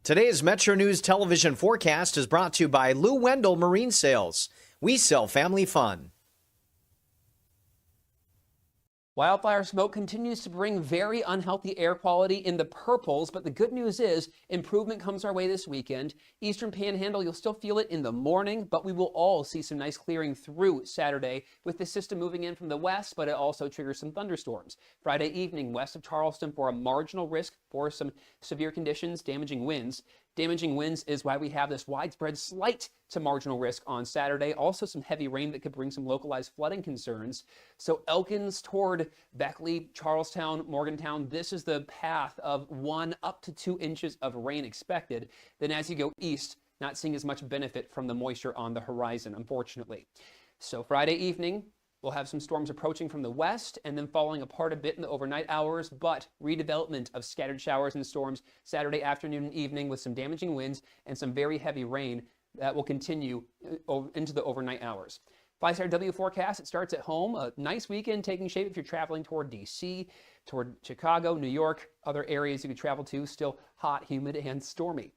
Today's MetroNews television forecast is brought to you by Lou Wendell Marine Sales. We sell family fun. Wildfire smoke continues to bring very unhealthy air quality in the purples, but the good news is improvement comes our way this weekend. Eastern Panhandle, you'll still feel it in the morning, but we will all see some nice clearing through Saturday with the system moving in from the west, but it also triggers some thunderstorms. Friday evening, west of Charleston for a marginal risk for some severe conditions, damaging winds. Damaging winds is why we have this widespread slight to marginal risk on Saturday. Also some heavy rain that could bring some localized flooding concerns. So Elkins toward Beckley, Charlestown, Morgantown, this is the path of 1 up to 2 inches of rain expected. Then as you go east, not seeing as much benefit from the moisture on the horizon, unfortunately. So Friday evening, we'll have some storms approaching from the west and then falling apart a bit in the overnight hours, but redevelopment of scattered showers and storms Saturday afternoon and evening with some damaging winds and some very heavy rain that will continue into the overnight hours. 5-star W forecast, it starts at home. A nice weekend taking shape if you're traveling toward D.C., toward Chicago, New York, other areas you could travel to, still hot, humid, and stormy.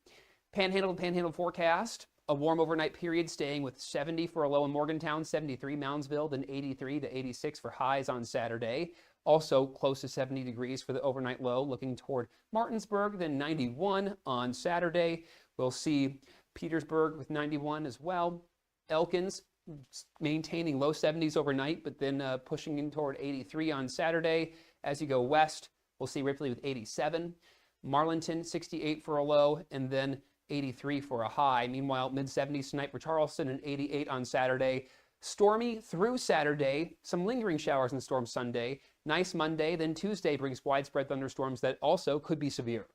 Panhandle forecast. A warm overnight period staying with 70 for a low in Morgantown, 73 Moundsville, then 83 to 86 for highs on Saturday. Also close to 70 degrees for the overnight low, looking toward Martinsburg, then 91 on Saturday. We'll see Petersburg with 91 as well. Elkins maintaining low 70s overnight, but then pushing in toward 83 on Saturday. As you go west, we'll see Ripley with 87. Marlinton, 68 for a low, and then 83 for a high. Meanwhile, mid-70s tonight for Charleston and 88 on Saturday. Stormy through Saturday, some lingering showers and storms Sunday. Nice Monday, then Tuesday brings widespread thunderstorms that also could be severe.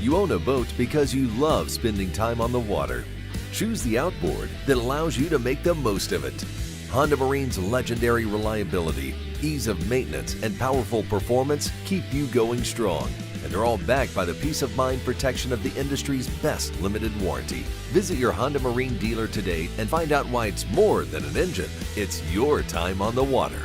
You own a boat because you love spending time on the water. Choose the outboard that allows you to make the most of it. Honda Marine's legendary reliability, ease of maintenance, and powerful performance keep you going strong. And they're all backed by the peace of mind protection of the industry's best limited warranty. Visit your Honda Marine dealer today and find out why it's more than an engine. It's your time on the water.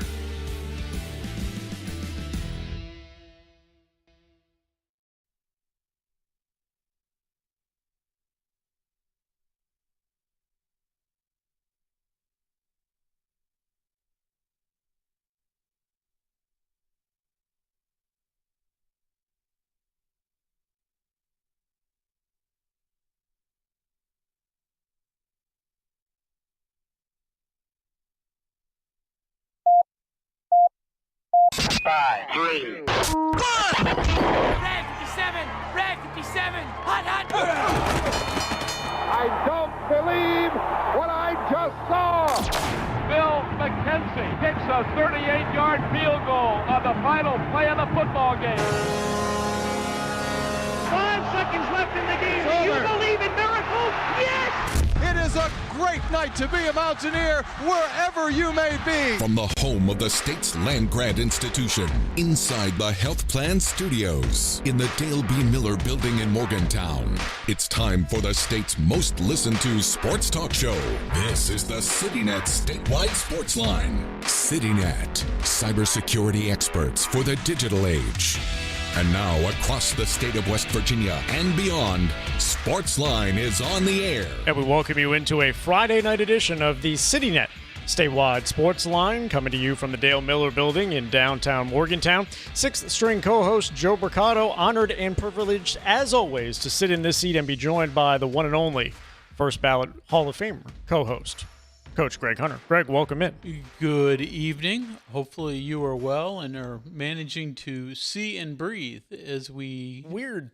Five, three. Red 57! Red 57! Hot, hot! I don't believe what I just saw. Bill McKenzie hits a 38-yard field goal on the final play of the football game. 5 seconds left in the game. Do you believe in miracles? Yes! It is a great night to be a Mountaineer wherever you may be. From the home of the state's land-grant institution, inside the Health Plan Studios, in the Dale B. Miller Building in Morgantown, it's time for the state's most listened-to sports talk show. This is the CityNet Statewide Sportsline. CityNet, cybersecurity experts for the digital age. And now, across the state of West Virginia and beyond, Sportsline is on the air. And we welcome you into a Friday night edition of the CityNet Statewide Sportsline, coming to you from the Dale Miller Building in downtown Morgantown. Sixth string co-host Joe Mercado, honored and privileged, as always, to sit in this seat and be joined by the one and only first ballot Hall of Famer co-host, Coach Greg Hunter. Greg, welcome in. Good evening. Hopefully you are well and are managing to see and breathe as we... Weird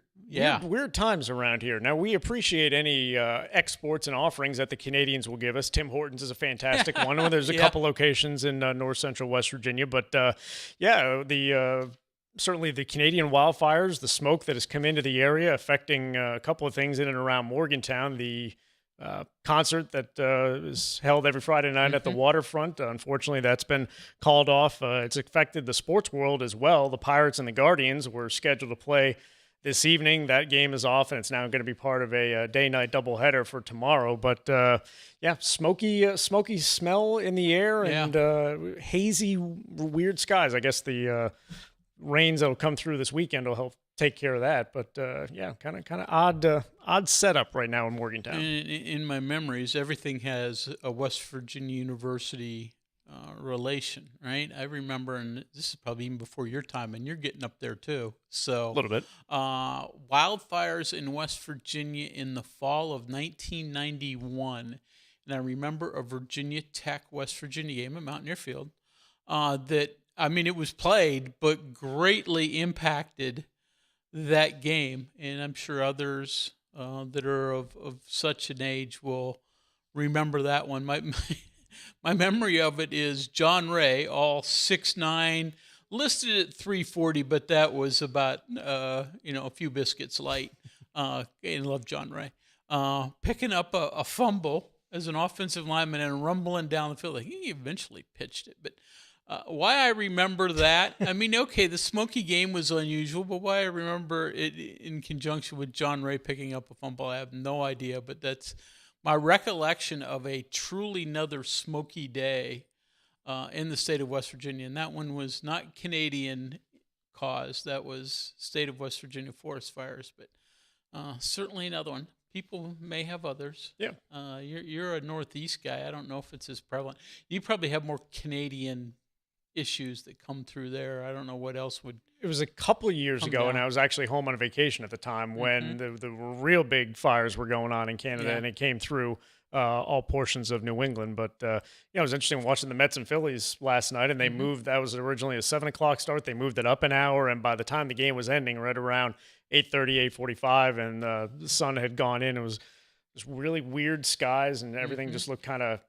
times around here. Now, we appreciate any exports and offerings that the Canadians will give us. Tim Hortons is a fantastic one. There's a couple locations in north central West Virginia. But, certainly the Canadian wildfires, the smoke that has come into the area affecting a couple of things in and around Morgantown. The concert that is held every Friday night at the waterfront. Unfortunately, that's been called off. It's affected the sports world as well. The Pirates and the Guardians were scheduled to play this evening. That game is off, and it's now going to be part of a day-night doubleheader for tomorrow. But, smoky smell in the air and hazy, weird skies. I guess the rains that will come through this weekend will help take care of that. But kind of odd setup right now in Morgantown. In my memories, everything has a West Virginia University relation, right? I remember, and this is probably even before your time, and you're getting up there too. So a little bit. Wildfires in West Virginia in the fall of 1991, and I remember a Virginia Tech West Virginia game at Mountaineer Field it was played, but greatly impacted that game, and I'm sure others that are of such an age will remember that one. My memory of it is John Ray, all 6'9", listed at 340, but that was about a few biscuits light. And love John Ray picking up a fumble as an offensive lineman and rumbling down the field. He eventually pitched it, but why I remember that, the Smoky game was unusual, but why I remember it in conjunction with John Ray picking up a fumble, I have no idea, but that's my recollection of a truly another smoky day in the state of West Virginia. And that one was not Canadian caused. That was state of West Virginia forest fires, but certainly another one. People may have others. Yeah. You're a Northeast guy. I don't know if it's as prevalent. You probably have more Canadian issues that come through there. I don't know what else would. It was a couple of years ago, down. and I was actually home on a vacation at the time when the real big fires were going on in Canada, and it came through all portions of New England. But it was interesting watching the Mets and Phillies last night, and they moved. That was originally a 7 o'clock start. They moved it up an hour, and by the time the game was ending, right around 8:30, 8:45, and the sun had gone in. It was just really weird skies, and everything just looked kind of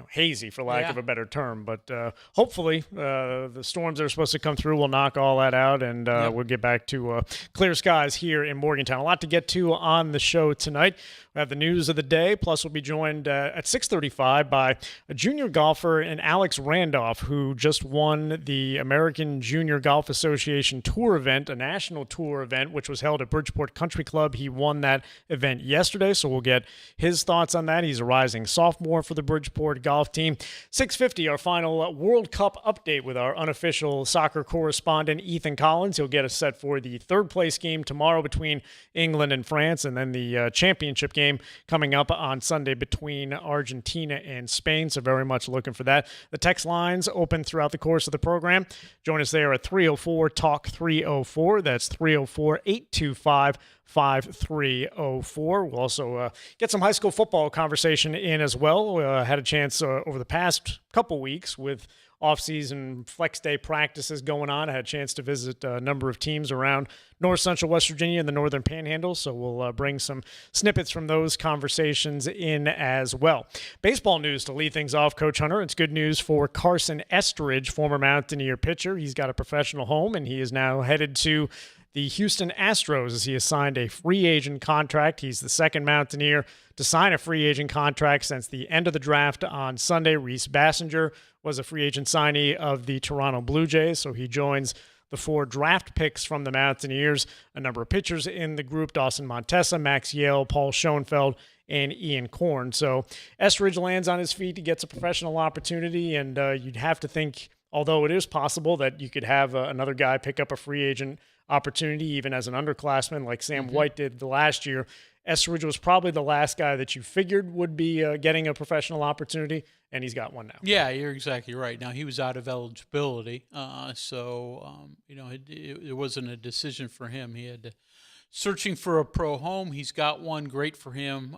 hazy, for lack of a better term. But hopefully the storms that are supposed to come through will knock all that out, and we'll get back to clear skies here in Morgantown. A lot to get to on the show tonight. We have the news of the day, plus we'll be joined at 6:35 by a junior golfer, and Alex Randolph, who just won the American Junior Golf Association Tour event, a national tour event, which was held at Bridgeport Country Club. He won that event yesterday, so we'll get his thoughts on that. He's a rising sophomore for the Bridgeport golf team. 6:50, our final World Cup update with our unofficial soccer correspondent, Ethan Collins. He'll get us set for the third-place game tomorrow between England and France, and then the championship game coming up on Sunday between Argentina and Spain. So very much looking for that. The text lines open throughout the course of the program. Join us there at 304-TALK-304. That's 304-825-5304. We'll also get some high school football conversation in as well. Had a chance over the past couple weeks with off-season flex day practices going on. I had a chance to visit a number of teams around North Central West Virginia and the Northern Panhandle, so we'll bring some snippets from those conversations in as well. Baseball news to lead things off, Coach Hunter. It's good news for Carson Estridge, former Mountaineer pitcher. He's got a professional home, and he is now headed to the Houston Astros as he has signed a free agent contract. He's the second Mountaineer to sign a free agent contract since the end of the draft on Sunday. Reese Bassinger was a free agent signee of the Toronto Blue Jays, so he joins the 4 draft picks from the Mountaineers. A number of pitchers in the group: Dawson Montessa, Max Yale, Paul Schoenfeld, and Ian Korn. So Estridge lands on his feet. He gets a professional opportunity, and you'd have to think, although it is possible that you could have another guy pick up a free agent opportunity, even as an underclassman like Sam White did the last year. Estridge was probably the last guy that you figured would be getting a professional opportunity, and he's got one now. Yeah, you're exactly right. Now, he was out of eligibility, it wasn't a decision for him. He had to searching for a pro home. He's got one. Great for him.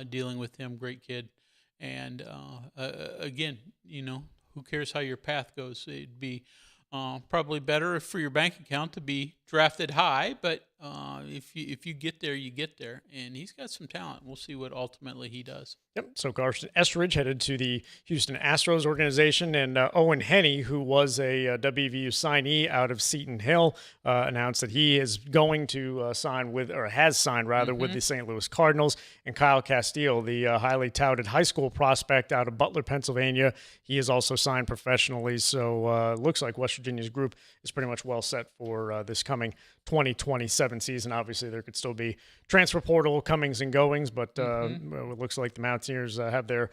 Dealing with him, great kid. And again, who cares how your path goes? It'd be probably better for your bank account to be drafted high, but if you get there, you get there. And he's got some talent. We'll see what ultimately he does. Yep. So Carson Estridge headed to the Houston Astros organization, and Owen Henney, who was a WVU signee out of Seton Hill, announced that he is going to sign with, or has signed rather, with the St. Louis Cardinals. And Kyle Castile, the highly touted high school prospect out of Butler, Pennsylvania, he is also signed professionally. So looks like West Virginia's group is pretty much well set for this coming upcoming 2027 season. Obviously, there could still be transfer portal comings and goings, but it looks like the Mountaineers have their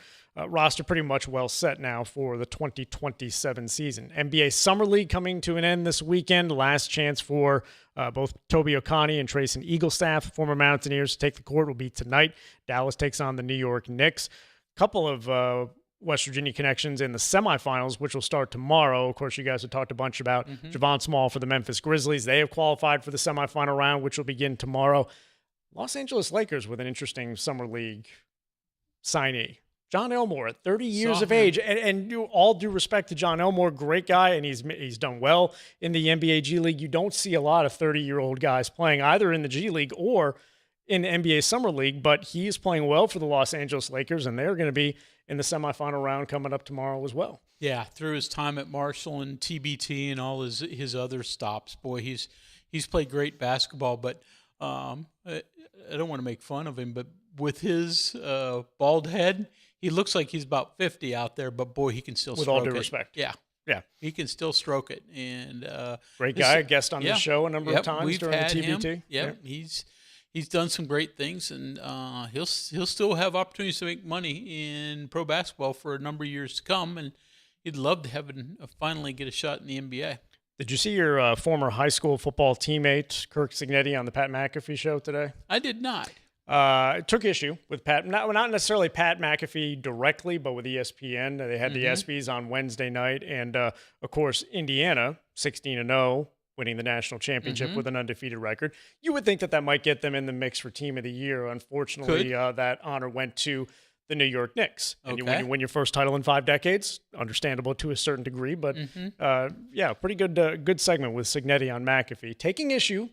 roster pretty much well set now for the 2027 season. NBA Summer League coming to an end this weekend. Last chance for both Toby Okani and Trayson Eaglestaff, former Mountaineers, to take the court will be tonight. Dallas takes on the New York Knicks. Couple of West Virginia connections in the semifinals, which will start tomorrow. Of course, you guys have talked a bunch about Javon Small for the Memphis Grizzlies. They have qualified for the semifinal round, which will begin tomorrow. Los Angeles Lakers with an interesting summer league signee. John Elmore at 30 years of age. And all due respect to John Elmore, great guy, and he's done well in the NBA G League. You don't see a lot of 30-year-old guys playing either in the G League or in the NBA Summer League, but he is playing well for the Los Angeles Lakers, and they're going to be in the semifinal round coming up tomorrow as well. Yeah, through his time at Marshall and TBT and all his other stops, boy, he's played great basketball. But I don't want to make fun of him, but with his bald head, he looks like he's about 50 out there. But boy, he can still with stroke all due it. Respect. Yeah, he can still stroke it. And great guy, guest on the show a number of times during the TBT. Yep, He's done some great things, and he'll still have opportunities to make money in pro basketball for a number of years to come, and he'd love to have finally get a shot in the NBA. Did you see your former high school football teammate, Kirk Cignetti, on the Pat McAfee show today? I did not. Took issue with Pat, not necessarily Pat McAfee directly, but with ESPN. They had the ESPYs on Wednesday night, and of course, Indiana, 16-0. Winning the national championship with an undefeated record. You would think that might get them in the mix for Team of the Year. Unfortunately, that honor went to the New York Knicks. And you win your first title in 5 decades, understandable to a certain degree, but pretty good segment with Cignetti on McAfee. Taking issue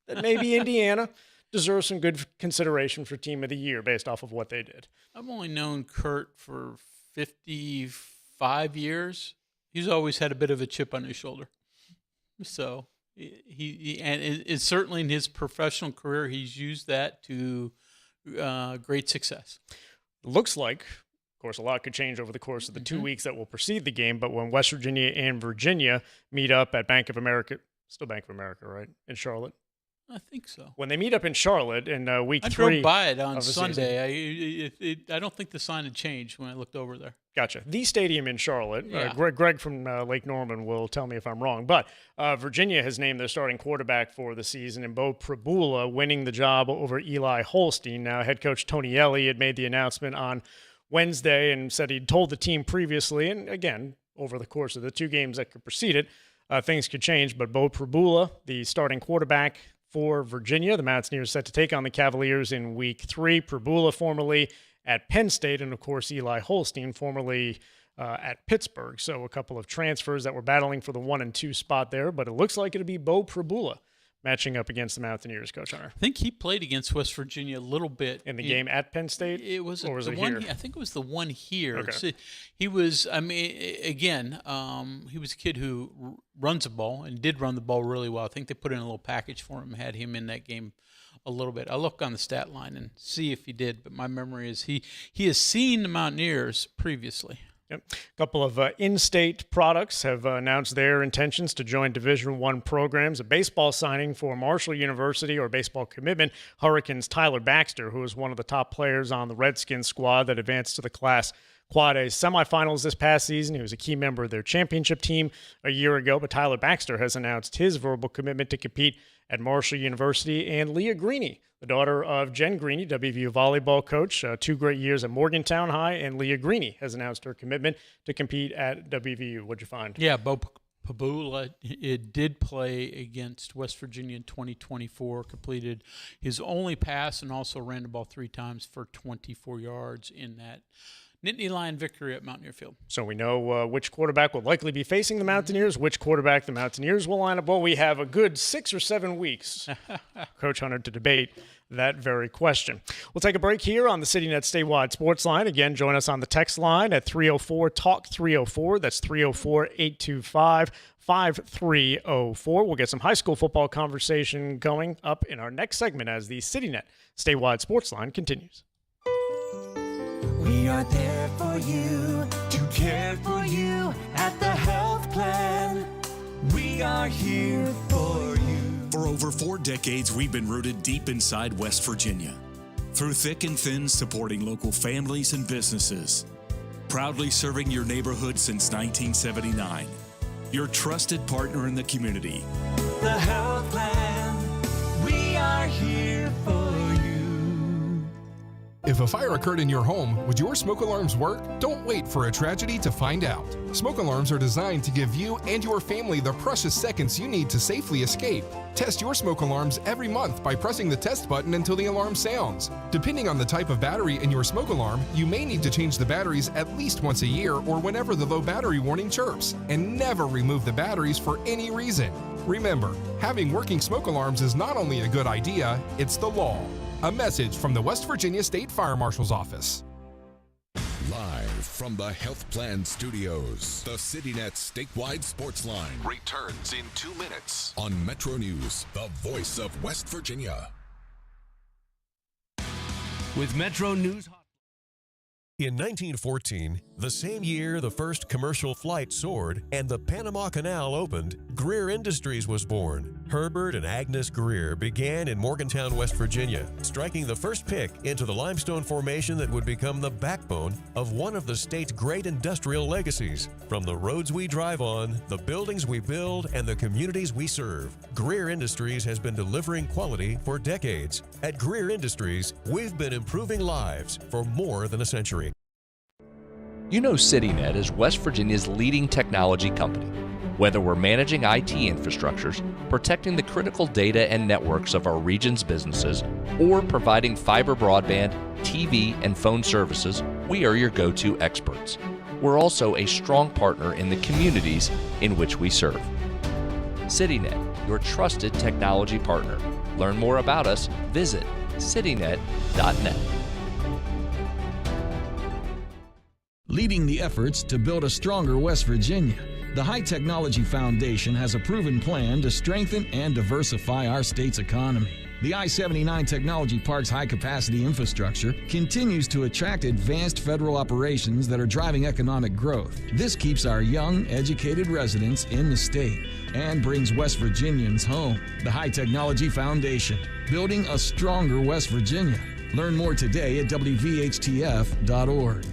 that maybe Indiana deserves some good consideration for Team of the Year based off of what they did. I've only known Kurt for 55 years. He's always had a bit of a chip on his shoulder. So it's certainly in his professional career, he's used that to great success. Looks like, of course, a lot could change over the course of the 2 weeks that will precede the game, but when West Virginia and Virginia meet up at Bank of America, still Bank of America, right, in Charlotte? I think so. When they meet up in Charlotte in week 3. I drove by it on Sunday. I don't think the sign had changed when I looked over there. Gotcha. The stadium in Charlotte. Yeah. Greg from Lake Norman will tell me if I'm wrong. But Virginia has named their starting quarterback for the season, and Bo Prabula winning the job over Eli Holstein. Now, head coach Tony Elliott made the announcement on Wednesday and said he'd told the team previously, and again, over the course of the 2 games that could precede it, things could change. But Bo Prabula, the starting quarterback for Virginia, the Mountaineers set to take on the Cavaliers in week 3. Prabula formerly at Penn State, and of course Eli Holstein formerly at Pittsburgh. So a couple of transfers that were battling for the 1 and 2 spot there, but it looks like it'll be Bo Prabula matching up against the Mountaineers, Coach Hunter. I think he played against West Virginia a little bit in the game at Penn State. Was it here? I think it was the one here. Okay. He was. I mean, again, he was a kid who runs the ball and did run the ball really well. I think they put in a little package for him, had him in that game a little bit. I'll look on the stat line and see if he did, but my memory is he has seen the Mountaineers previously. Yep. A couple of in-state products have announced their intentions to join Division I programs. A baseball signing for Marshall University, or baseball commitment, Hurricanes' Tyler Baxter, who is one of the top players on the Redskins squad that advanced to the Class Quad A semifinals this past season. He was a key member of their championship team a year ago, but Tyler Baxter has announced his verbal commitment to compete at Marshall University. And Leah Greeny, the daughter of Jen Greeny, WVU volleyball coach, 2 great years at Morgantown High, and Leah Greeny has announced her commitment to compete at WVU. What'd you find? Yeah, Bo Prabula did play against West Virginia in 2024, completed his only pass and also ran the ball 3 times for 24 yards in that Nittany Lion victory at Mountaineer Field. So we know which quarterback will likely be facing the Mountaineers, which quarterback the Mountaineers will line up. Well, we have a good 6 or 7 weeks, Coach Hunter, to debate that very question. We'll take a break here on the CityNet Statewide Sports Line. Again, join us on the text line at 304-TALK-304. That's 304-825-5304. We'll get some high school football conversation going up in our next segment as the CityNet Statewide Sports Line continues. We are there for you, to care for you at the health plan. We are here for you. For over 4 decades, we've been rooted deep inside West Virginia. Through thick and thin, supporting local families and businesses. Proudly serving your neighborhood since 1979. Your trusted partner in the community. The Health Plan, we are here for you. If a fire occurred in your home, would your smoke alarms work? Don't wait for a tragedy to find out. Smoke alarms are designed to give you and your family the precious seconds you need to safely escape. Test your smoke alarms every month by pressing the test button until the alarm sounds. Depending on the type of battery in your smoke alarm, you may need to change the batteries at least once a year or whenever the low battery warning chirps. And never remove the batteries for any reason. Remember, having working smoke alarms is not only a good idea, it's the law. A message from the West Virginia State Fire Marshal's Office. Live from the Health Plan Studios, the CityNet statewide Sportsline returns in 2 minutes on MetroNews, the voice of West Virginia. With MetroNews. In 1914, the same year the first commercial flight soared and the Panama Canal opened, Greer Industries was born. Herbert and Agnes Greer began in Morgantown, West Virginia, striking the first pick into the limestone formation that would become the backbone of one of the state's great industrial legacies. From the roads we drive on, the buildings we build, and the communities we serve, Greer Industries has been delivering quality for decades. At Greer Industries, we've been improving lives for more than a century. You know CityNet is West Virginia's leading technology company. Whether we're managing IT infrastructures, protecting the critical data and networks of our region's businesses, or providing fiber broadband, TV, and phone services, we are your go-to experts. We're also a strong partner in the communities in which we serve. CityNet, your trusted technology partner. Learn more about us, visit citynet.net. Leading the efforts to build a stronger West Virginia, the High Technology Foundation has a proven plan to strengthen and diversify our state's economy. The I-79 Technology Park's high-capacity infrastructure continues to attract advanced federal operations that are driving economic growth. This keeps our young, educated residents in the state and brings West Virginians home. The High Technology Foundation, building a stronger West Virginia. Learn more today at WVHTF.org.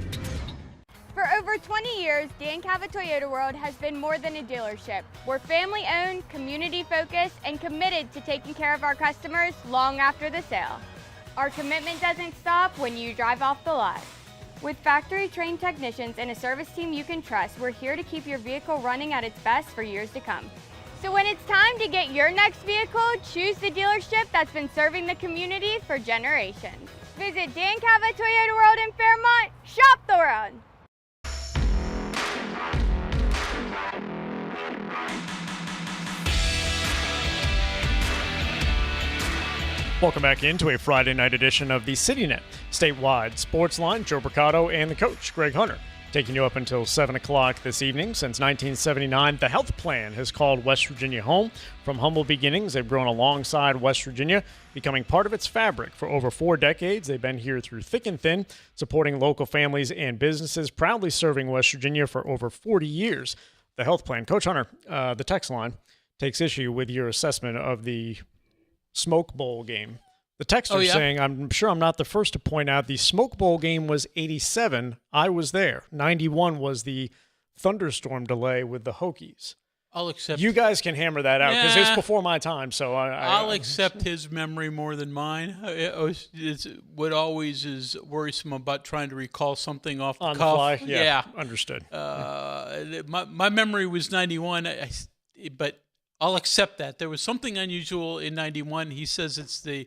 For over 20 years, Dan Cava Toyota World has been more than a dealership. We're family-owned, community-focused, and committed to taking care of our customers long after the sale. Our commitment doesn't stop when you drive off the lot. With factory-trained technicians and a service team you can trust, we're here to keep your vehicle running at its best for years to come. So when it's time to get your next vehicle, choose the dealership that's been serving the community for generations. Visit Dan Cava Toyota World in Fairmont. Shop the world! Welcome back into a Friday night edition of the CityNet statewide Sportsline. Joe Mercado and the coach, Greg Hunter, taking you up until 7 o'clock this evening. Since 1979, the Health Plan has called West Virginia home. From humble beginnings, they've grown alongside West Virginia, becoming part of its fabric. For over 4 decades, they've been here through thick and thin, supporting local families and businesses, proudly serving West Virginia for over 40 years. The Health Plan. Coach Hunter, the text line takes issue with your assessment of the Smoke Bowl game. The texter saying, I'm sure I'm not the first to point out the Smoke Bowl game was 87. I was there. 91 was the thunderstorm delay with the Hokies. I'll accept. You guys can hammer that out because it's before my time. So I'll accept his memory more than mine. It's what always is worrisome about trying to recall something off the on cuff. The fly. Yeah. Understood. My memory was 91, but I'll accept that. There was something unusual in 91. He says it's the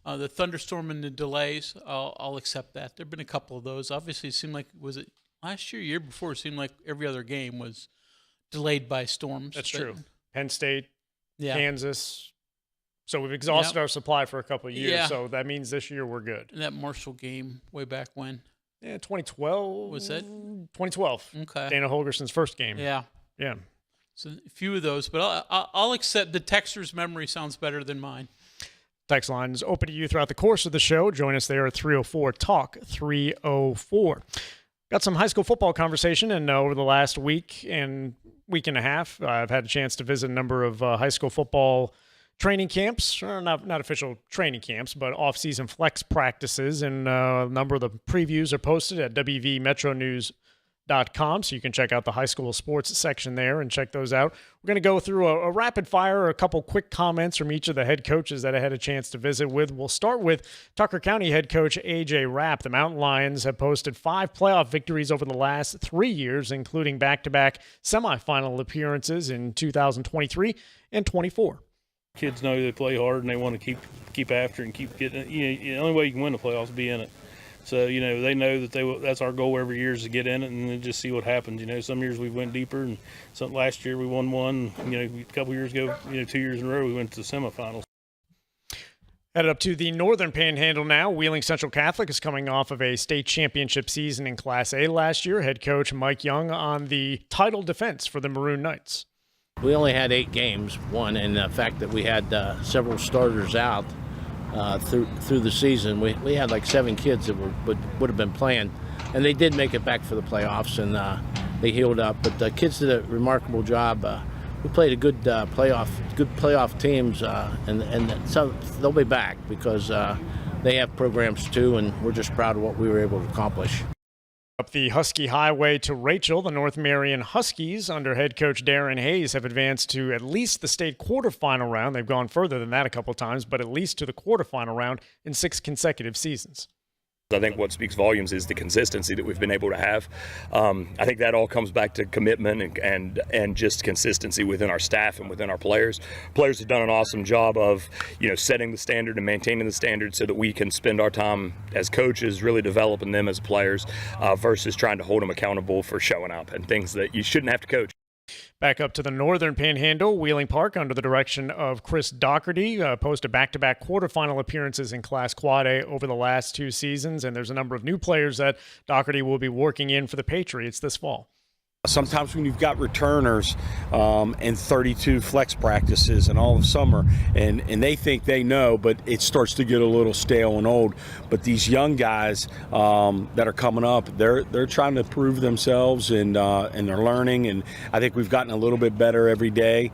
thunderstorm and the delays. I'll accept that. There have been a couple of those. Obviously, it seemed like, was it last year before, it seemed like every other game was delayed by storms. That's true. Penn State, Kansas. So we've exhausted our supply for a couple of years. So that means this year we're good. And that Marshall game way back when? Yeah, 2012. Was that? 2012. Okay. Dana Holgerson's first game. Yeah. So a few of those, but I'll accept the texter's memory sounds better than mine. Text line is open to you throughout the course of the show. Join us there at 304-TALK-304. Got some high school football conversation, and over the last week and week and a half, I've had a chance to visit a number of high school football training camps, or not official training camps, but off-season flex practices, and a number of the previews are posted at wvmetronews.com, so you can check out the high school sports section there and check those out. We're going to go through a rapid fire, a couple quick comments from each of the head coaches that I had a chance to visit with. We'll start with Tucker County head coach A.J. Rapp. The Mountain Lions have posted 5 playoff victories over the last 3 years, including back-to-back semifinal appearances in 2023 and 24. Kids know they play hard and they want to keep after and keep getting. The only way you can win the playoffs is be in it. So they know that that's our goal every year is to get in it and then just see what happens. Some years we went deeper, and last year we won one. A couple years ago, 2 years in a row we went to the semifinals. Headed up to the Northern Panhandle now. Wheeling Central Catholic is coming off of a state championship season in Class A last year. Head coach Mike Young on the title defense for the Maroon Knights. We only had 8 games, one, and the fact that we had several starters out through the season. We had like 7 kids that would have been playing, and they did make it back for the playoffs, and they healed up. But the kids did a remarkable job. We played a good playoff teams, and so they'll be back because they have programs too, and we're just proud of what we were able to accomplish. Up the Husky Highway to Rachel, the North Marion Huskies, under head coach Darren Hayes, have advanced to at least the state quarterfinal round. They've gone further than that a couple times, but at least to the quarterfinal round in 6 consecutive seasons. I think what speaks volumes is the consistency that we've been able to have. I think that all comes back to commitment and just consistency within our staff and within our players. Players have done an awesome job of setting the standard and maintaining the standard so that we can spend our time as coaches really developing them as players versus trying to hold them accountable for showing up and things that you shouldn't have to coach. Back up to the Northern Panhandle, Wheeling Park, under the direction of Chris Doherty, posted back-to-back quarterfinal appearances in Class Quad A over the last 2 seasons, and there's a number of new players that Doherty will be working in for the Patriots this fall. Sometimes when you've got returners and 32 flex practices and all of summer, and they think they know, but it starts to get a little stale and old. But these young guys that are coming up, they're trying to prove themselves and they're learning. And I think we've gotten a little bit better every day.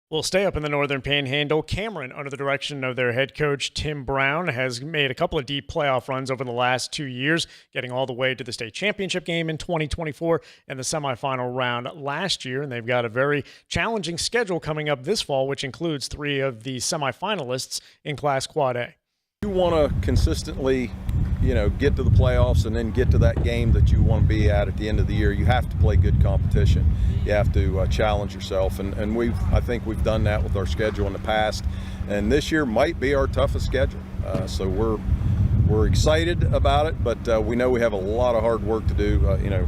We'll stay up in the Northern Panhandle. Cameron, under the direction of their head coach Tim Brown, has made a couple of deep playoff runs over the last 2 years, getting all the way to the state championship game in 2024 and the semifinal round last year. And they've got a very challenging schedule coming up this fall, which includes 3 of the semifinalists in Class Quad A. You want to consistently, get to the playoffs and then get to that game that you want to be at the end of the year. You have to play good competition. You have to challenge yourself, and I think we've done that with our schedule in the past. And this year might be our toughest schedule. So we're excited about it, but we know we have a lot of hard work to do.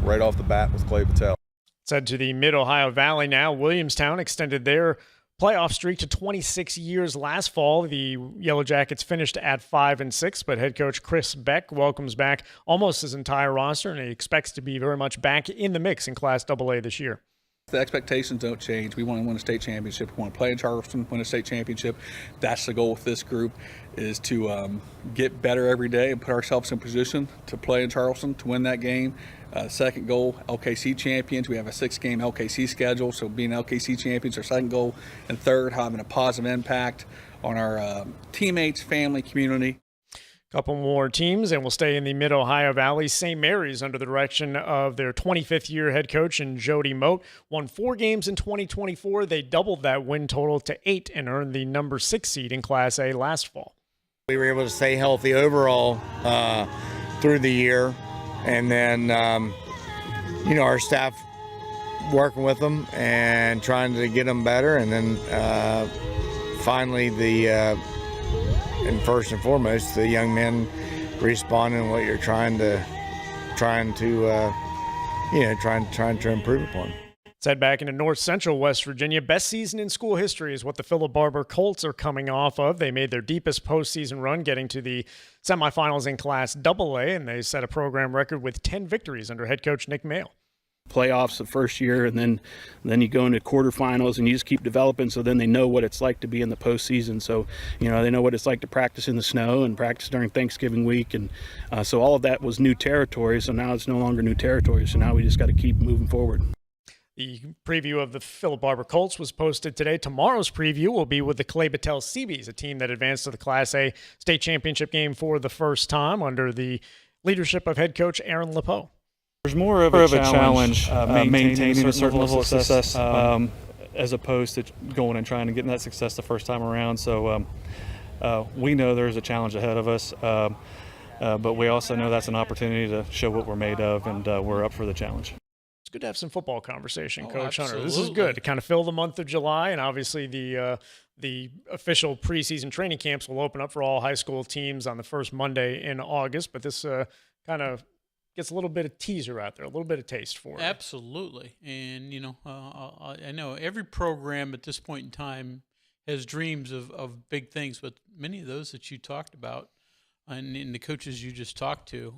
Right off the bat with Clay Patel. Let's head to the Mid-Ohio Valley now. Williamstown extended their playoff streak to 26 years last fall. The Yellow Jackets finished at 5-6, but head coach Chris Beck welcomes back almost his entire roster, and he expects to be very much back in the mix in Class AA this year. The expectations don't change. We want to win a state championship. We want to play in Charleston, win a state championship. That's the goal with this group, is to get better every day and put ourselves in position to play in Charleston, to win that game. Second goal, LKC champions. We have a 6-game LKC schedule, so being LKC champions, our second goal. And third, having a positive impact on our teammates, family, community. Couple more teams, and we'll stay in the Mid-Ohio Valley. St. Mary's, under the direction of their 25th year head coach and Jody Moat, won 4 games in 2024. They doubled that win total to 8 and earned the number 6 seed in Class A last fall. We were able to stay healthy overall through the year, and then our staff working with them and trying to get them better, and then finally and first and foremost, the young men responding to what you're trying to improve upon. Let's head back into North Central West Virginia. Best season in school history is what the Philip Barber Colts are coming off of. They made their deepest postseason run, getting to the semifinals in Class AA, and they set a program record with 10 victories under head coach Nick Mayle. Playoffs the first year, and then you go into quarterfinals, and you just keep developing, so then they know what it's like to be in the postseason. So they know what it's like to practice in the snow and practice during Thanksgiving week, and so all of that was new territory. So now it's no longer new territory, so now we just got to keep moving forward. The preview of the Philip Barber Colts was posted today. Tomorrow's preview will be with the Clay Battelle Seabees, a team that advanced to the Class A state championship game for the first time under the leadership of head coach Aaron Lepeau. There's more of a challenge maintaining a certain level of success as opposed to going and trying to get that success the first time around. So we know there's a challenge ahead of us, but we also know that's an opportunity to show what we're made of, and we're up for the challenge. It's good to have some football conversation, Coach absolutely. Hunter. This is good to kind of fill the month of July, and obviously the official preseason training camps will open up for all high school teams on the first Monday in August. But this kind of gets a little bit of teaser out there, a little bit of taste for it. Absolutely, and I know every program at this point in time has dreams of big things, but many of those that you talked about and the coaches you just talked to,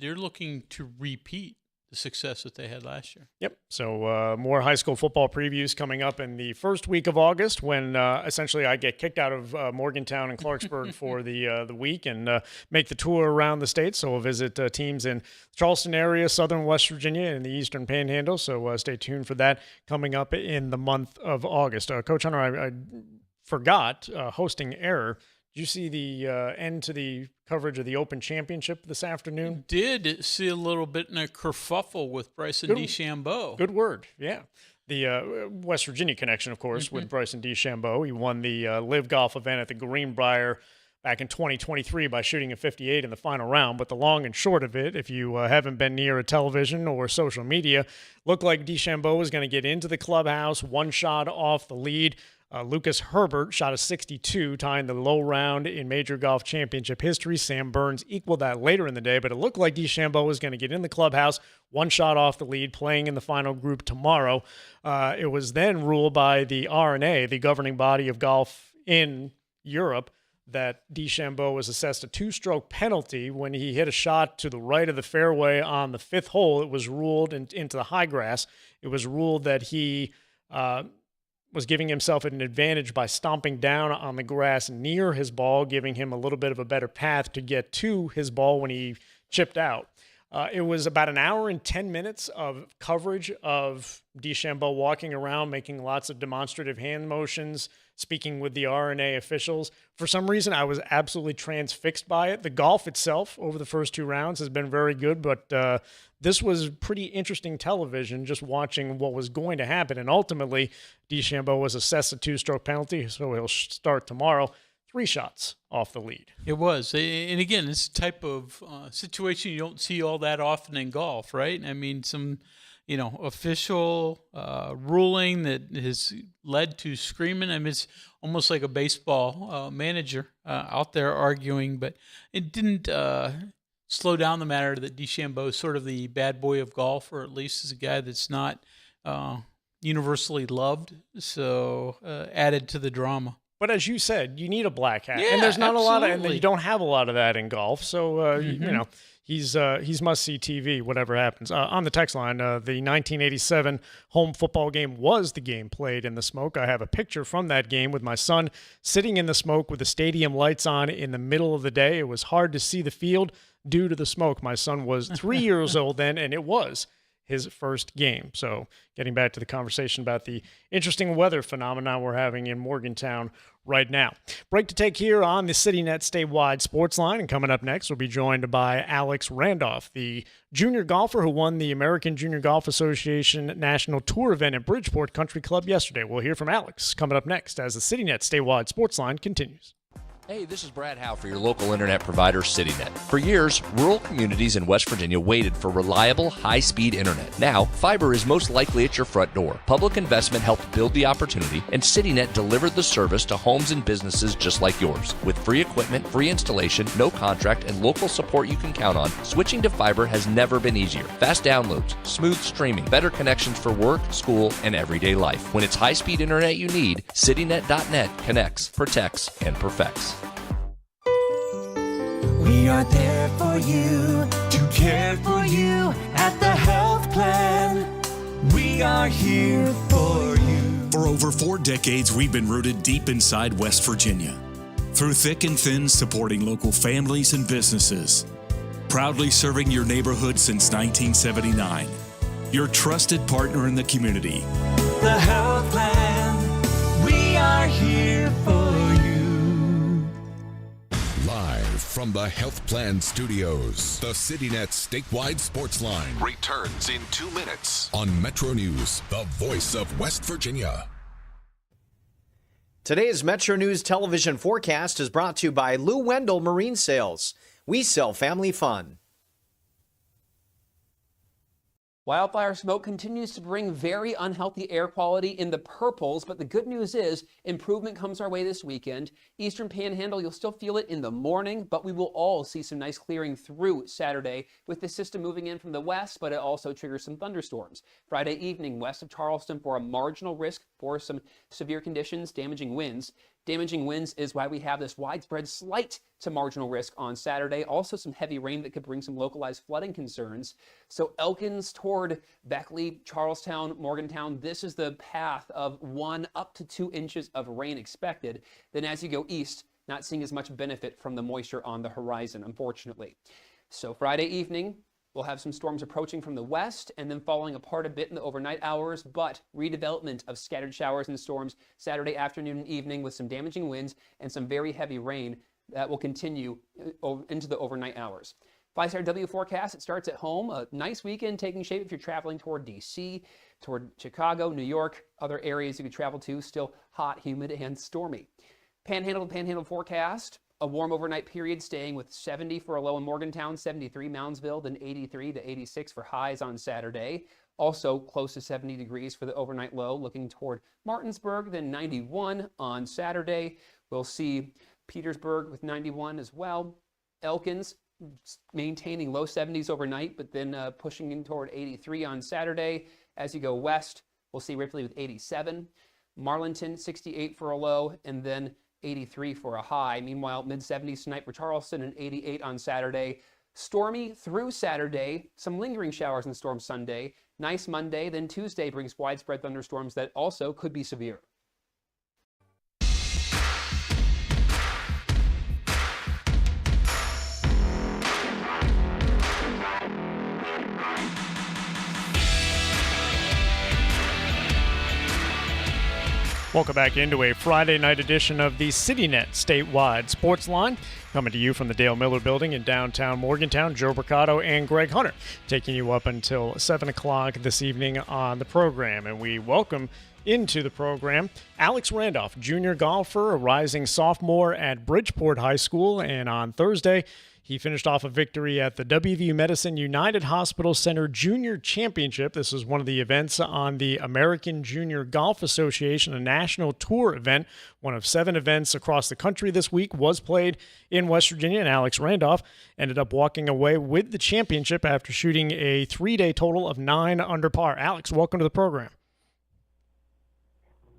they're looking to repeat the success that they had last year. Yep. So more high school football previews coming up in the first week of August, when essentially I get kicked out of Morgantown and Clarksburg for the week and make the tour around the state. So we'll visit teams in the Charleston area, southern West Virginia, and the eastern Panhandle. So stay tuned for that coming up in the month of August. Coach Hunter, I forgot hosting error. Did you see the end to the coverage of the Open Championship this afternoon? Did see a little bit in a kerfuffle with Bryson DeChambeau. Good word, yeah. The West Virginia connection, of course, with Bryson DeChambeau. He won the Live Golf event at the Greenbrier back in 2023 by shooting a 58 in the final round. But the long and short of it, if you haven't been near a television or social media, looked like DeChambeau was going to get into the clubhouse, one shot off the lead. Lucas Herbert shot a 62, tying the low round in Major Golf Championship history. Sam Burns equaled that later in the day, but it looked like DeChambeau was going to get in the clubhouse, one shot off the lead, playing in the final group tomorrow. It was then ruled by the R&A, the governing body of golf in Europe, that DeChambeau was assessed a 2-stroke penalty when he hit a shot to the right of the fairway on the 5th hole. It was ruled into the high grass. It was ruled that he was giving himself an advantage by stomping down on the grass near his ball, giving him a little bit of a better path to get to his ball when he chipped out. It was about an hour and 10 minutes of coverage of DeChambeau walking around, making lots of demonstrative hand motions, speaking with the R&A officials. For some reason, I was absolutely transfixed by it. The golf itself over the first 2 rounds has been very good, but this was pretty interesting television, just watching what was going to happen. And ultimately, DeChambeau was assessed a 2-stroke penalty, so he'll start tomorrow. 3 shots off the lead. It was. And again, it's a type of situation you don't see all that often in golf, right? I mean, some, official ruling that has led to screaming. I mean, it's almost like a baseball manager out there arguing, but it didn't slow down the matter that DeChambeau is sort of the bad boy of golf, or at least is a guy that's not universally loved, so added to the drama. But as you said, you need a black hat, Yeah, and there's not absolutely. a lot of, and you don't have a lot of that in golf. So he's must-see TV, whatever happens. On the text line, the 1987 home football game was the game played in the smoke. I have a picture from that game with my son sitting in the smoke with the stadium lights on in the middle of the day. It was hard to see the field due to the smoke. My son was 3 years old then, and it was his first game. So getting back to the conversation about the interesting weather phenomenon we're having in Morgantown right now. Break to take here on the CityNet statewide sports line. And coming up next, we'll be joined by Alex Randolph, the junior golfer who won the American Junior Golf Association National Tour event at Bridgeport Country Club yesterday. We'll hear from Alex coming up next as the CityNet statewide sports line continues. Hey, this is Brad Howe for your local internet provider, CityNet. For years, rural communities in West Virginia waited for reliable, high-speed internet. Now, fiber is most likely at your front door. Public investment helped build the opportunity, and CityNet delivered the service to homes and businesses just like yours. With free equipment, free installation, no contract, and local support you can count on, switching to fiber has never been easier. Fast downloads, smooth streaming, better connections for work, school, and everyday life. When it's high-speed internet you need, CityNet.net connects, protects, and perfects. We are there for you, to care for you at the health plan. We are here for you. For over 4 decades, we've been rooted deep inside West Virginia. Through thick and thin, supporting local families and businesses. Proudly serving your neighborhood since 1979. your trusted partner in the community. The Health Plan, we are here for you. Live from the Health Plan Studios, the CityNet statewide Sportsline returns in 2 minutes on MetroNews, the voice of West Virginia. Today's Metro News television forecast is brought to you by Lou Wendell Marine Sales. We sell family fun. Wildfire smoke continues to bring very unhealthy air quality in the purples, but the good news is improvement comes our way this weekend. Eastern Panhandle, you'll still feel it in the morning, but we will all see some nice clearing through Saturday with the system moving in from the west, but it also triggers some thunderstorms. Friday evening, west of Charleston for a marginal risk for some severe conditions, damaging winds. Damaging winds is why we have this widespread slight to marginal risk on Saturday. Also some heavy rain that could bring some localized flooding concerns. So Elkins toward Beckley, Charlestown, Morgantown, this is the path of 1 up to 2 inches of rain expected. Then as you go east, not seeing as much benefit from the moisture on the horizon, unfortunately. So Friday evening, we'll have some storms approaching from the west and then falling apart a bit in the overnight hours, but redevelopment of scattered showers and storms Saturday afternoon and evening with some damaging winds and some very heavy rain that will continue into the overnight hours. 5-star W forecast, it starts at home. A nice weekend taking shape if you're traveling toward D.C., toward Chicago, New York, other areas you could travel to, still hot, humid, and stormy. Panhandle to Panhandle forecast. A warm overnight period staying with 70 for a low in Morgantown, 73 Moundsville, then 83 to 86 for highs on Saturday. Also close to 70 degrees for the overnight low, looking toward Martinsburg, then 91 on Saturday. We'll see Petersburg with 91 as well. Elkins maintaining low 70s overnight, but then pushing in toward 83 on Saturday. As you go west, we'll see Ripley with 87. Marlinton, 68 for a low, and then 83 for a high. Meanwhile, mid-70s tonight for Charleston and 88 on Saturday. Stormy through Saturday, some lingering showers and storms Sunday. Nice Monday, then Tuesday brings widespread thunderstorms that also could be severe. Welcome back into a Friday night edition of the CityNet statewide Sportsline. Coming to you from the Dale Miller Building in downtown Morgantown, Joe Mercado and Greg Hunter taking you up until 7 o'clock this evening on the program. And we welcome into the program Alex Randolph, junior golfer, a rising sophomore at Bridgeport High School. And on Thursday, he finished off a victory at the WVU Medicine United Hospital Center Junior Championship. This is one of the events on the American Junior Golf Association, a national tour event. One of 7 events across the country this week was played in West Virginia, and Alex Randolph ended up walking away with the championship after shooting a 3-day total of 9 under par. Alex, welcome to the program.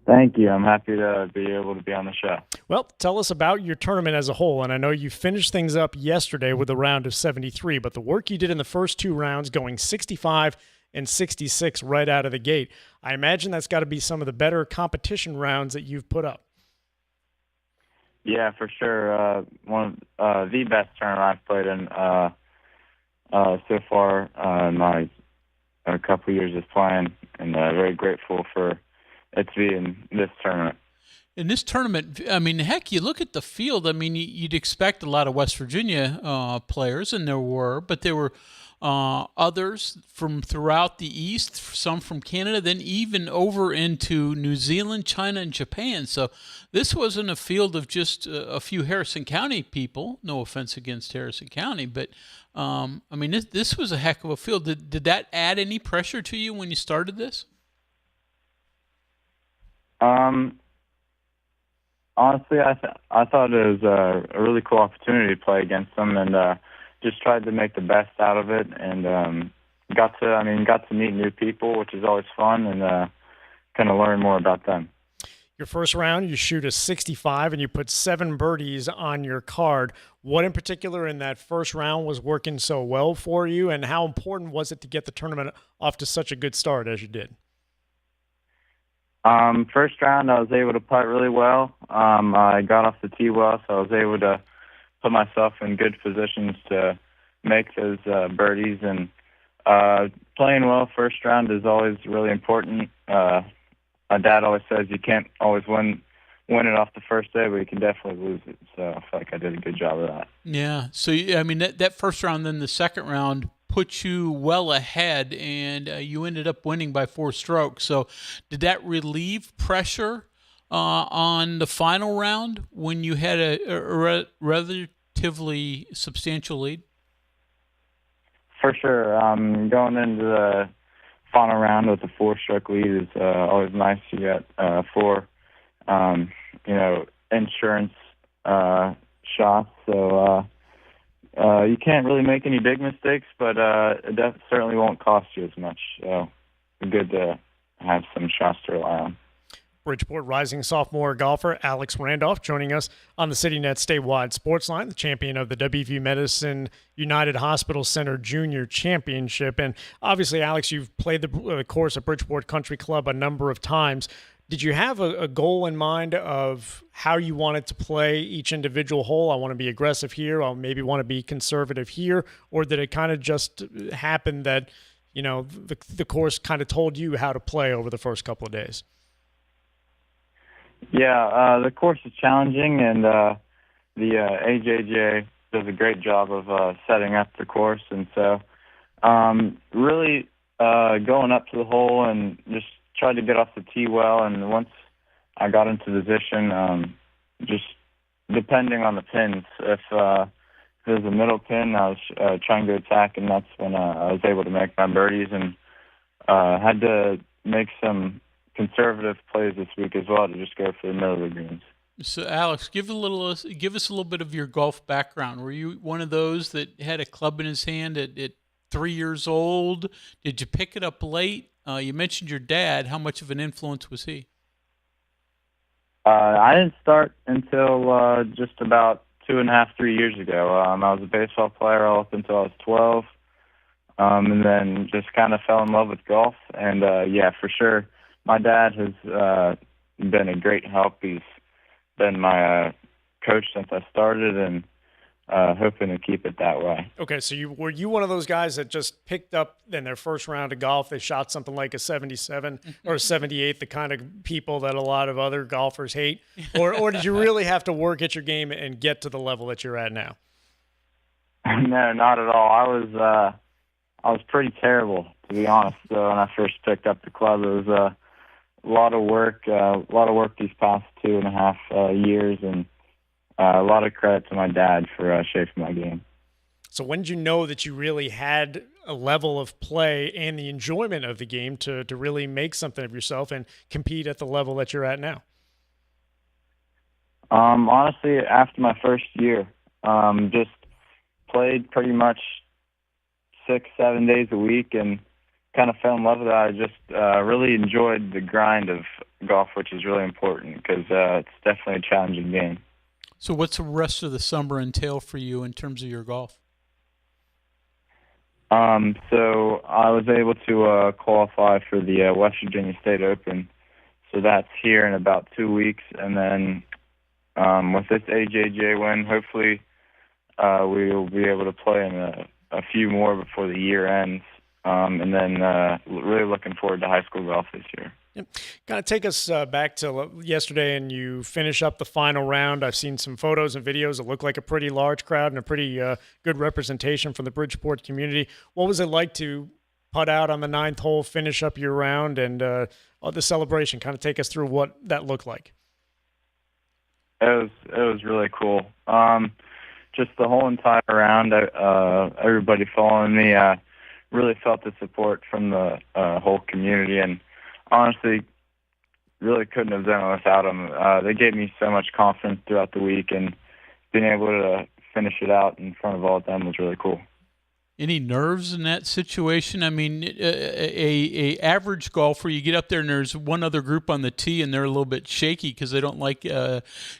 Thank you. I'm happy to be able to be on the show. Well, tell us about your tournament as a whole. And I know you finished things up yesterday with a round of 73, but the work you did in the first 2 rounds, going 65 and 66 right out of the gate, I imagine that's got to be some of the better competition rounds that you've put up. Yeah, for sure. One of the best tournament I've played in so far in my a couple years of playing, and very grateful for it to be in this tournament. In this tournament, I mean, heck, you look at the field. I mean, you'd expect a lot of West Virginia players, and there were, but there were others from throughout the East, some from Canada, then even over into New Zealand, China, and Japan. So this wasn't a field of just a few Harrison County people. No offense against Harrison County, but I mean, this was a heck of a field. Did that add any pressure to you when you started this? Honestly, I thought it was a really cool opportunity to play against them, and just tried to make the best out of it, and got to meet new people, which is always fun, and kind of learn more about them. Your first round, you shoot a 65, and you put 7 birdies on your card. What in particular in that first round was working so well for you, and how important was it to get the tournament off to such a good start as you did? First round, I was able to putt really well. I got off the tee well, so I was able to put myself in good positions to make those birdies. And playing well first round is always really important. My dad always says you can't always win it off the first day, but you can definitely lose it. So I feel like I did a good job of that. Yeah. So, I mean, that first round, then the second round put you well ahead, and you ended up winning by 4 strokes. So did that relieve pressure on the final round when you had a relatively substantial lead? For sure. Going into the final round with a 4-stroke lead is always nice. You get 4, insurance shots. So you can't really make any big mistakes, but that certainly won't cost you as much. So it's good to have some shots to rely on. Bridgeport rising sophomore golfer Alex Randolph joining us on the CityNet statewide Sportsline, the champion of the WVU Medicine United Hospital Center Junior Championship. And obviously, Alex, you've played the course at Bridgeport Country Club a number of times. Did you have a goal in mind of how you wanted to play each individual hole? I want to be aggressive here. I maybe want to be conservative here. Or did it kind of just happen that, the course kind of told you how to play over the first couple of days? Yeah, the course is challenging, and the AJJ does a great job of setting up the course. And so really going up to the hole and just tried to get off the tee well. And once I got into position, just depending on the pins, if there's a middle pin, I was trying to attack, and that's when I was able to make my birdies, and had to make some conservative plays this week as well to just go for the middle of the greens. So, Alex, give us a little bit of your golf background. Were you one of those that had a club in his hand at 3 years old? Did you pick it up late? You mentioned your dad. How much of an influence was he? I didn't start until just about 2.5, 3 years ago. I was a baseball player all up until I was 12, and then just kind of fell in love with golf. And, yeah, for sure, my dad has been a great help. He's been my coach since I started, and hoping to keep it that way. Okay, so were you one of those guys that just picked up in their first round of golf, they shot something like a 77 or a 78, the kind of people that a lot of other golfers hate? Or did you really have to work at your game and get to the level that you're at now? No, not at all. I was pretty terrible, to be honest. So when I first picked up the club, it was a lot of work these past 2.5 years, and a lot of credit to my dad for shaping my game. So when did you know that you really had a level of play and the enjoyment of the game to really make something of yourself and compete at the level that you're at now? Honestly, after my first year, just played pretty much 6-7 days a week and kind of fell in love with it. I just really enjoyed the grind of golf, which is really important because it's definitely a challenging game. So what's the rest of the summer entail for you in terms of your golf? So I was able to qualify for the West Virginia State Open. So that's here in about 2 weeks. And then with this AJJ win, hopefully we will be able to play in a few more before the year ends. And then really looking forward to high school golf this year. Yep. Kind of take us back to yesterday, and you finish up the final round. I've seen some photos and videos. It looked like a pretty large crowd and a pretty good representation from the Bridgeport community. What was it like to putt out on the 9th hole, finish up your round, and the celebration? Kind of take us through what that looked like. It was really cool. Just the whole entire round, everybody following me, really felt the support from the whole community, and honestly, really couldn't have done it without them. They gave me so much confidence throughout the week, and being able to finish it out in front of all of them was really cool. Any nerves in that situation? I mean, a average golfer, you get up there and there's one other group on the tee and they're a little bit shaky because they don't like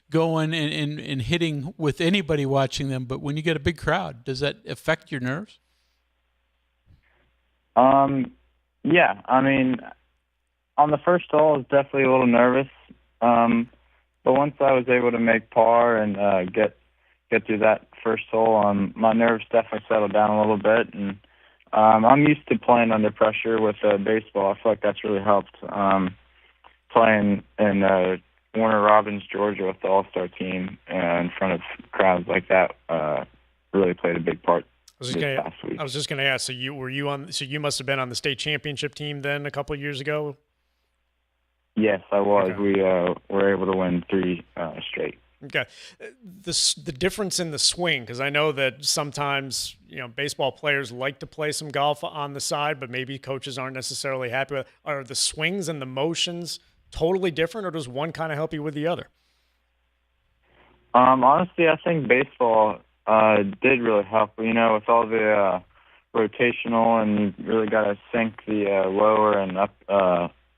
going and hitting with anybody watching them. But when you get a big crowd, does that affect your nerves? Yeah, I mean, on the first hole, I was definitely a little nervous. But once I was able to make par and get through that first hole, my nerves definitely settled down a little bit, and I'm used to playing under pressure with baseball. I feel like that's really helped. Playing in Warner Robins, Georgia, with the All-Star team in front of crowds like that really played a big part this past week. I was just going to ask. So you must have been on the state championship team then a couple of years ago. Yes, I was. Okay. We were able to win 3 straight. Okay. The difference in the swing, because I know that sometimes, baseball players like to play some golf on the side, but maybe coaches aren't necessarily happy with. Are the swings and the motions totally different, or does one kind of help you with the other? Honestly, I think baseball did really help. With all the rotational, and you really got to sync the lower and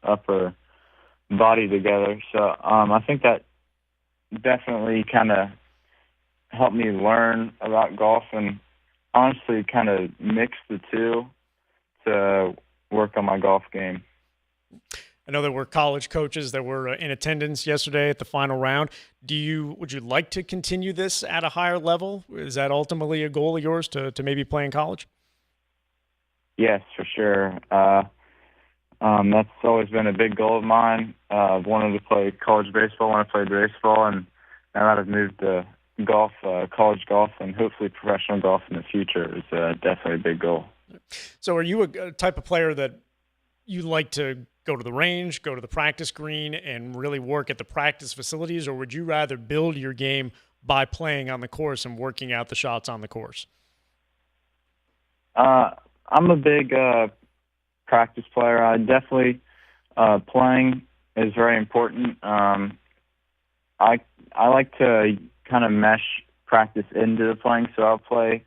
upper body together. So I think that definitely kind of helped me learn about golf, and honestly kind of mix the two to work on my golf game. I know there were college coaches that were in attendance yesterday at the final round. Would you like to continue this at a higher level? Is that ultimately a goal of yours to maybe play in college? Yes, for sure. That's always been a big goal of mine. I've wanted to play college baseball when I played baseball, and now that I've moved to golf, college golf, and hopefully professional golf in the future is definitely a big goal. So are you a type of player that you like to go to the range, go to the practice green, and really work at the practice facilities, or would you rather build your game by playing on the course and working out the shots on the course? I'm a big practice player. I definitely playing is very important. I like to kind of mesh practice into the playing, so I'll play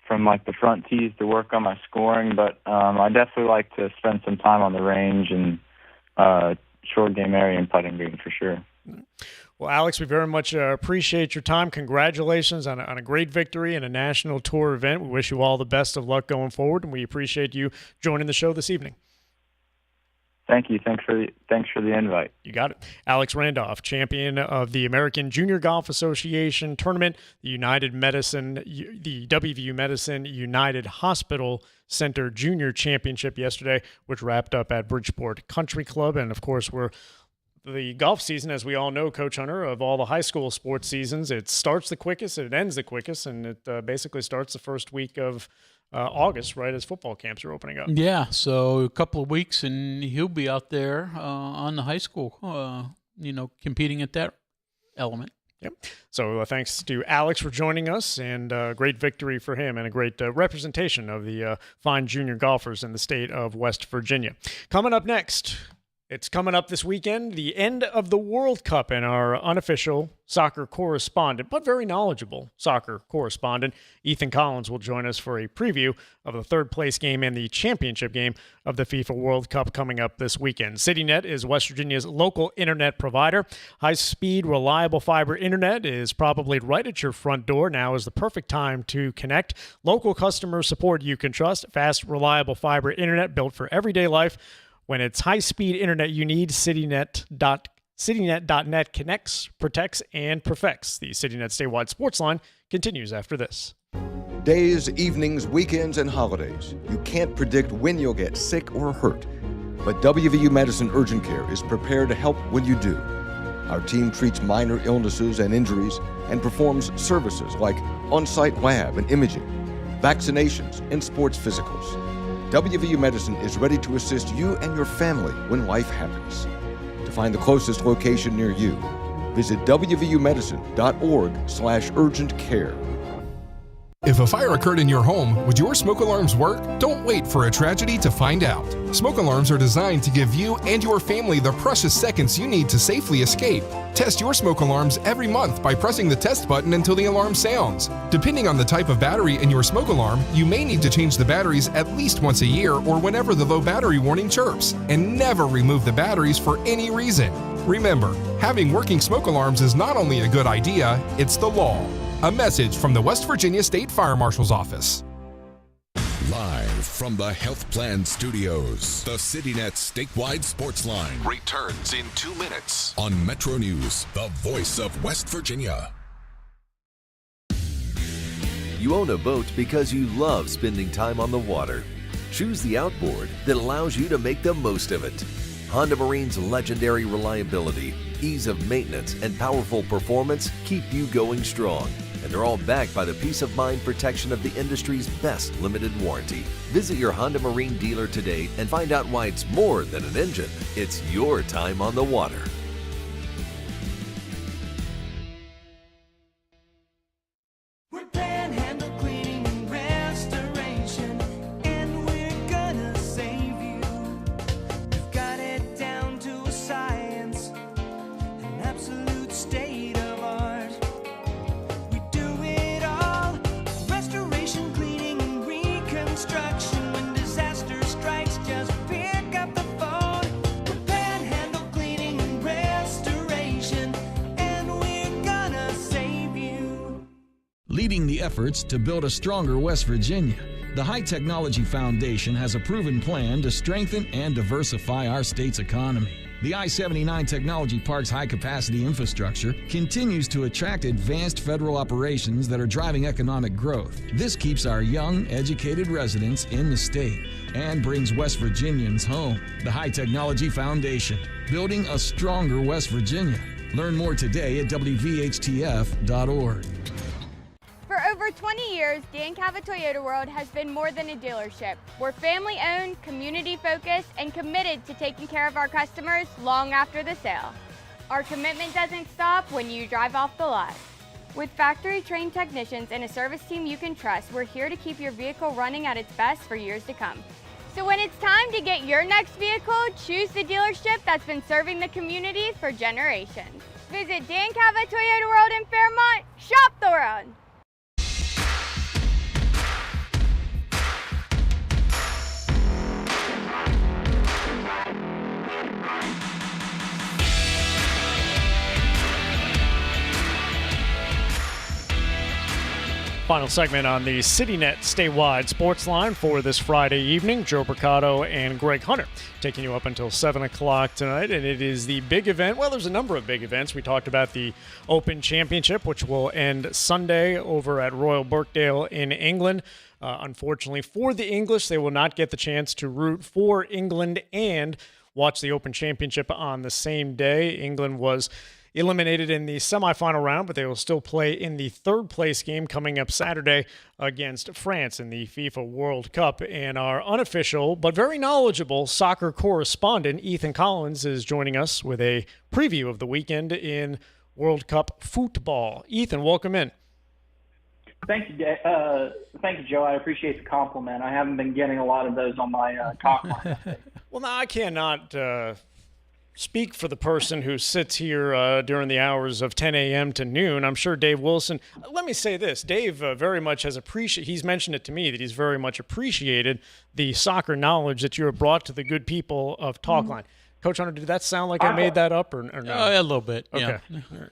from like the front tees to work on my scoring, but I definitely like to spend some time on the range and short game area and putting green for sure. Well, Alex, we very much appreciate your time. Congratulations on a great victory in a national tour event. We wish you all the best of luck going forward, and we appreciate you joining the show this evening. Thank you. Thanks for the invite. You got it. Alex Randolph, champion of the American Junior Golf Association tournament, the WVU Medicine United Hospital Center Junior Championship yesterday, which wrapped up at Bridgeport Country Club. And, of course, the golf season, as we all know, Coach Hunter, of all the high school sports seasons, it starts the quickest, it ends the quickest, and it basically starts the first week of August, right, as football camps are opening up. Yeah, so a couple of weeks, and he'll be out there on the high school, competing at that element. Yep. So thanks to Alex for joining us, and great victory for him, and a great representation of the fine junior golfers in the state of West Virginia. Coming up next, it's coming up this weekend, the end of the World Cup, and our unofficial soccer correspondent, but very knowledgeable soccer correspondent, Ethan Collins, will join us for a preview of the third-place game and the championship game of the FIFA World Cup coming up this weekend. CityNet is West Virginia's local internet provider. High-speed, reliable fiber internet is probably right at your front door. Now is the perfect time to connect. Local customer support you can trust. Fast, reliable fiber internet built for everyday life. When it's high-speed internet you need, CityNet.net connects, protects, and perfects. The CityNet statewide sports line continues after this. Days, evenings, weekends, and holidays. You can't predict when you'll get sick or hurt. But WVU Medicine Urgent Care is prepared to help when you do. Our team treats minor illnesses and injuries and performs services like on-site lab and imaging, vaccinations, and sports physicals. WVU Medicine is ready to assist you and your family when life happens. To find the closest location near you, visit wvumedicine.org/urgent care. If a fire occurred in your home, would your smoke alarms work? Don't wait for a tragedy to find out. Smoke alarms are designed to give you and your family the precious seconds you need to safely escape. Test your smoke alarms every month by pressing the test button until the alarm sounds. Depending on the type of battery in your smoke alarm, you may need to change the batteries at least once a year or whenever the low battery warning chirps. And never remove the batteries for any reason. Remember, having working smoke alarms is not only a good idea, it's the law. A message from the West Virginia State Fire Marshal's Office. Live from the Health Plan Studios, the CityNet statewide sports line returns in 2 minutes on MetroNews, the voice of West Virginia. You own a boat because you love spending time on the water. Choose the outboard that allows you to make the most of it. Honda Marine's legendary reliability, ease of maintenance, and powerful performance keep you going strong. And they're all backed by the peace of mind protection of the industry's best limited warranty. Visit your Honda Marine dealer today and find out why it's more than an engine. It's your time on the water. We're Panhandle Cleaning and Restoration, and we're gonna save you. We've got it down to a science, an absolute state of art. We do it all, restoration, cleaning, and reconstruction. When disaster strikes, just pick up the phone. We're Panhandle Cleaning and Restoration, and we're gonna save you. Leading the efforts to build a stronger West Virginia, the High Technology Foundation has a proven plan to strengthen and diversify our state's economy. The I-79 Technology Park's high-capacity infrastructure continues to attract advanced federal operations that are driving economic growth. This keeps our young, educated residents in the state and brings West Virginians home. The High Technology Foundation, building a stronger West Virginia. Learn more today at WVHTF.org. For over 20 years, Dan Cava Toyota World has been more than a dealership. We're family-owned, community-focused, and committed to taking care of our customers long after the sale. Our commitment doesn't stop when you drive off the lot. With factory-trained technicians and a service team you can trust, we're here to keep your vehicle running at its best for years to come. So when it's time to get your next vehicle, choose the dealership that's been serving the community for generations. Visit Dan Cava Toyota World in Fairmont. Shop the world! Final segment on the CityNet statewide sports line for this Friday evening. Joe Mercado and Greg Hunter taking you up until 7 o'clock tonight. And it is the big event. Well, there's a number of big events. We talked about the Open Championship, which will end Sunday over at Royal Birkdale in England. Unfortunately for the English, they will not get the chance to root for England and watch the Open Championship on the same day. England was eliminated in the semifinal round, but they will still play in the third place game coming up Saturday against France in the FIFA World Cup. And our unofficial but very knowledgeable soccer correspondent, Ethan Collins, is joining us with a preview of the weekend in World Cup football. Ethan, welcome in. Thank you, Joe. I appreciate the compliment. I haven't been getting a lot of those on my talk line. Well, now I cannot speak for the person who sits here during the hours of 10 a.m. to noon. I'm sure Dave Wilson, let me say this, Dave very much has he's mentioned it to me that he's very much appreciated the soccer knowledge that you have brought to the good people of Talkline. Coach Hunter, did that sound like I made that up or no? A little bit, okay. Yeah.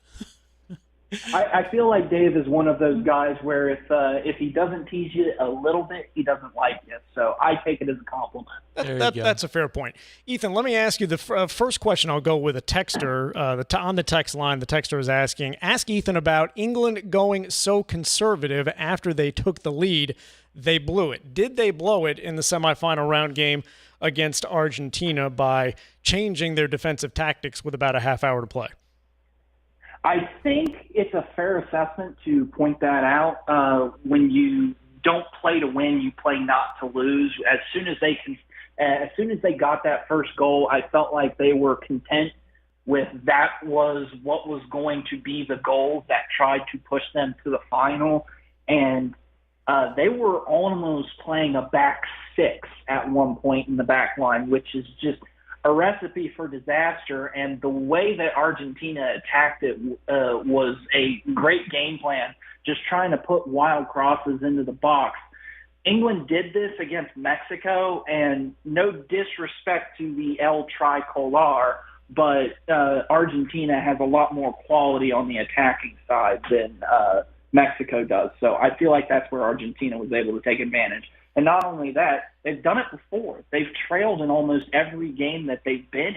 I feel like Dave is one of those guys where if he doesn't tease you a little bit, he doesn't like you. So I take it as a compliment. That's a fair point. Ethan, let me ask you the first question. I'll go with a texter. On the text line, the texter is asking, ask Ethan about England going so conservative after they took the lead. They blew it. Did they blow it in the semifinal round game against Argentina by changing their defensive tactics with about a half hour to play? I think it's a fair assessment to point that out. When you don't play to win, you play not to lose. As soon as they got that first goal, I felt like they were content with that was what was going to be the goal that tried to push them to the final. And they were almost playing a back six at one point in the back line, which is just a recipe for disaster. And the way that Argentina attacked it was a great game plan, just trying to put wild crosses into the box. England did this against Mexico, and no disrespect to the El Tricolor, but Argentina has a lot more quality on the attacking side than Mexico does. So I feel like that's where Argentina was able to take advantage. And not only that, they've done it before. They've trailed in almost every game that they've been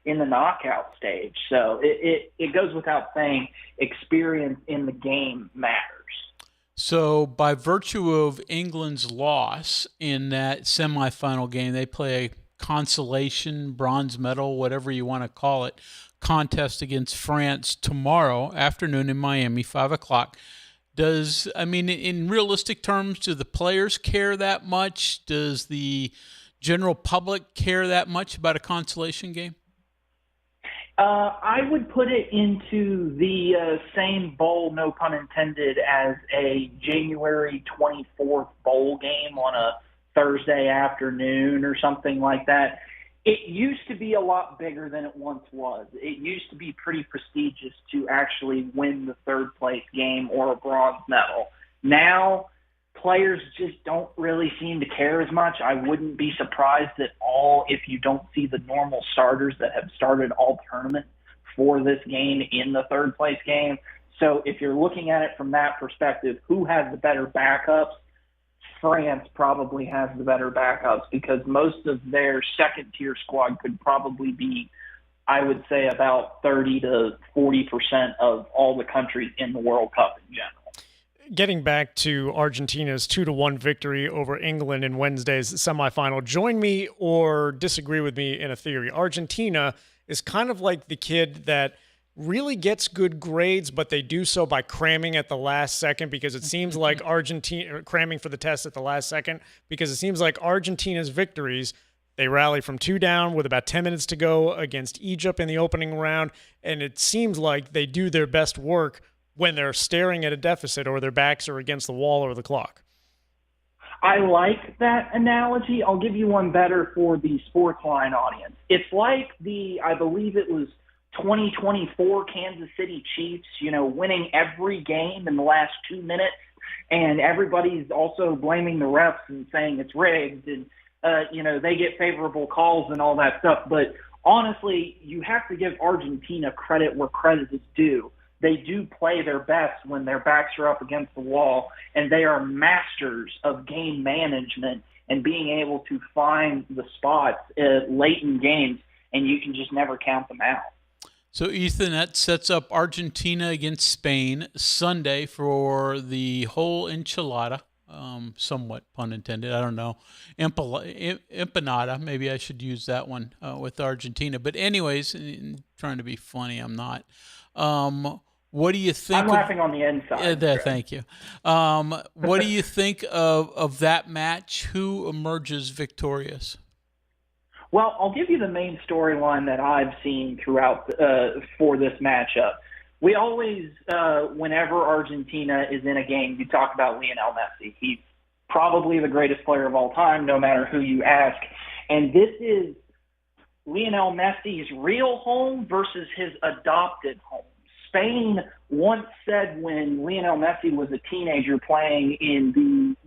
in the knockout stage. So it goes without saying, experience in the game matters. So by virtue of England's loss in that semifinal game, they play a consolation, bronze medal, whatever you want to call it, contest against France tomorrow afternoon in Miami, 5 o'clock. In realistic terms, do the players care that much? Does the general public care that much about a consolation game? I would put it into the same bowl, no pun intended, as a January 24th bowl game on a Thursday afternoon or something like that. It used to be a lot bigger than it once was. It used to be pretty prestigious to actually win the third place game or a bronze medal. Now, players just don't really seem to care as much. I wouldn't be surprised at all if you don't see the normal starters that have started all tournament for this game in the third place game. So if you're looking at it from that perspective, who has the better backups? France probably has the better backups because most of their second-tier squad could probably be, I would say, about 30 to 40% of all the countries in the World Cup in general. Getting back to Argentina's 2-1 victory over England in Wednesday's semifinal, join me or disagree with me in a theory. Argentina is kind of like the kid that really gets good grades, but they do so by cramming at the last second because it seems like cramming for the test at the last second because it seems like Argentina's victories, they rally from 2 down with about 10 minutes to go against Egypt in the opening round, and it seems like they do their best work when they're staring at a deficit or their backs are against the wall or the clock. I like that analogy. I'll give you one better for the Sportsline audience. It's like I believe it was 2024 Kansas City Chiefs, winning every game in the last 2 minutes, and everybody's also blaming the refs and saying it's rigged, and they get favorable calls and all that stuff. But honestly, you have to give Argentina credit where credit is due. They do play their best when their backs are up against the wall, and they are masters of game management and being able to find the spots late in games, and you can just never count them out. So, Ethan, that sets up Argentina against Spain Sunday for the whole enchilada, somewhat pun intended. I don't know. Empanada, maybe I should use that one with Argentina. But anyways, trying to be funny, I'm not. What do you think? I'm laughing on the inside. Thank you. What do you think of that match? Who emerges victorious? Well, I'll give you the main storyline that I've seen throughout for this matchup. We always, whenever Argentina is in a game, you talk about Lionel Messi. He's probably the greatest player of all time, no matter who you ask. And this is Lionel Messi's real home versus his adopted home. Spain once said when Lionel Messi was a teenager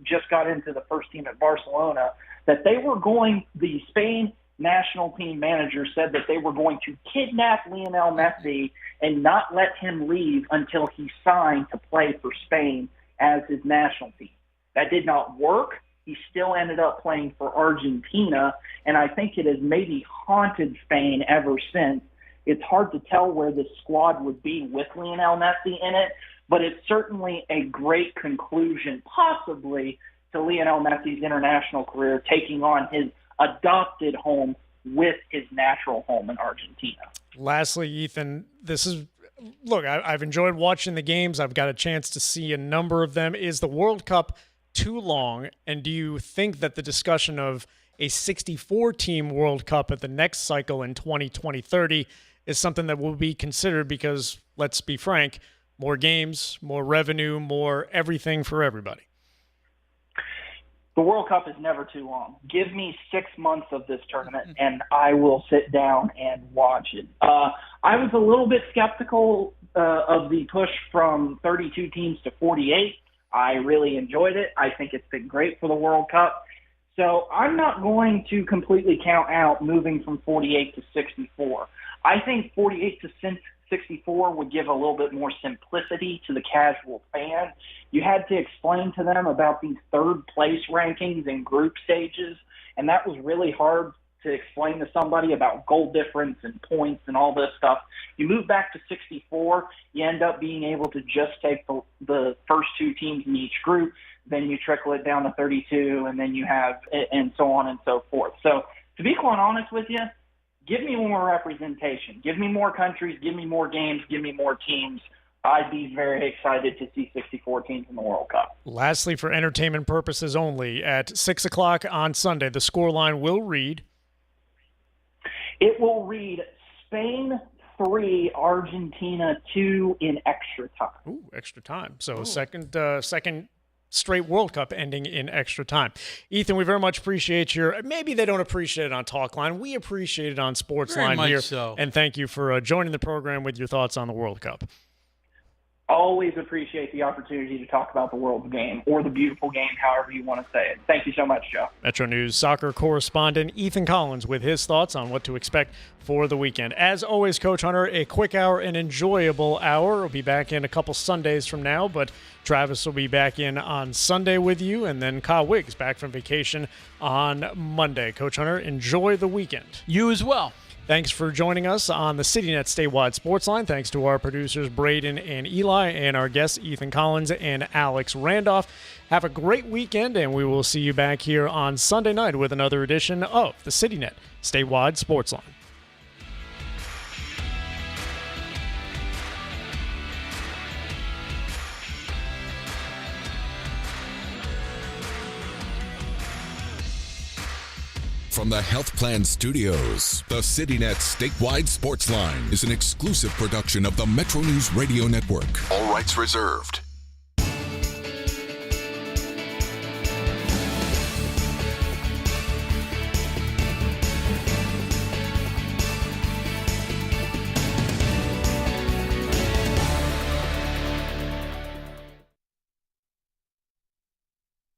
just got into the first team at Barcelona, that the Spain national team manager said that they were going to kidnap Lionel Messi and not let him leave until he signed to play for Spain as his national team. That did not work. He still ended up playing for Argentina, and I think it has maybe haunted Spain ever since. It's hard to tell where this squad would be with Lionel Messi in it, but it's certainly a great conclusion, possibly, to Lionel Messi's international career, taking on his adopted home with his natural home in Argentina. Lastly, Ethan, I've enjoyed watching the games. I've got a chance to see a number of them. Is the World Cup too long? And do you think that the discussion of a 64-team World Cup at the next cycle in 2020-30 is something that will be considered because, let's be frank, more games, more revenue, more everything for everybody? The World Cup is never too long. Give me 6 months of this tournament, and I will sit down and watch it. I was a little bit skeptical of the push from 32 teams to 48. I really enjoyed it. I think it's been great for the World Cup. So I'm not going to completely count out moving from 48 to 64. I think 48 to 64 would give a little bit more simplicity to the casual fan. You had to explain to them about these third place rankings and group stages, and that was really hard to explain to somebody about goal difference and points and all this stuff. You move back to 64, you end up being able to just take the first two teams in each group, then you trickle it down to 32, and then you have, and so on and so forth. So to be quite honest with you, give me more representation. Give me more countries, give me more games, give me more teams. I'd be very excited to see 64 teams in the World Cup. Lastly, for entertainment purposes only, at 6 o'clock on Sunday, the scoreline will read? It will read Spain 3, Argentina 2 in extra time. Ooh, extra time. So second straight World Cup ending in extra time. Ethan, we very much appreciate maybe they don't appreciate it on Talkline. We appreciate it on Sportsline here. So. And thank you for joining the program with your thoughts on the World Cup. Always appreciate the opportunity to talk about the world's game, or the beautiful game, however you want to say it. Thank you so much, Joe. Metro News soccer correspondent Ethan Collins with his thoughts on what to expect for the weekend. As always, Coach Hunter, a quick hour, an enjoyable hour. We'll be back in a couple Sundays from now, but Travis will be back in on Sunday with you, and then Kyle Wiggs back from vacation on Monday. Coach Hunter, enjoy the weekend. You as well. Thanks for joining us on the CityNet Statewide Sportsline. Thanks to our producers, Braden and Eli, and our guests, Ethan Collins and Alex Randolph. Have a great weekend, and we will see you back here on Sunday night with another edition of the CityNet Statewide Sportsline. From the Health Plan Studios, the CityNet Statewide Sportsline is an exclusive production of the MetroNews Radio Network. All rights reserved.